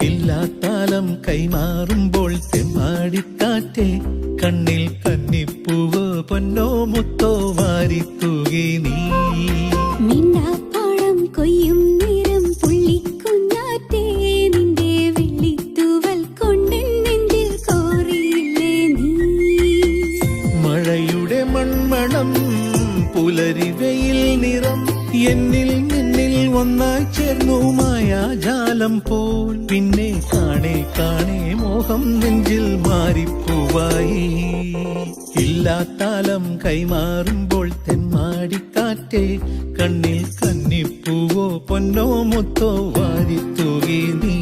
ഇല്ലാത്താലം കൈമാറുമ്പോൾ തെമ്മാടിക്കാറ്റേ കണ്ണിൽ കന്നിപ്പൂവോ പൊന്നോ മുത്തോ വാരിത്തൂകി നീ. മിണ്ടാപ്പാടം കൊയ്യും നേരം പുള്ളിക്കുഞ്ഞാറ്റേ നിന്റെ വെള്ളിത്തൂവൽ കൊണ്ട് നെഞ്ചിൽ കോറിയില്ലേ നീ. മഴയുടെ മൺമണം പുലരി വെയിൽ നിറം എന്നിൽ നിന്നിൽ ഒന്നായി ചേർന്നു മായാജാലം പോൽ. പിന്നെ കാണേ കാണേ മോഹം നെഞ്ചിൽ മാറിപ്പൂവായി. ഇല്ലാത്താലം കൈമാറുമ്പോൾ തെന്മാടിക്കാറ്റേ കണ്ണിൽ കന്നിപ്പൂവോ പൊന്നോ മുത്തോ വാരിത്തൂകി നീ.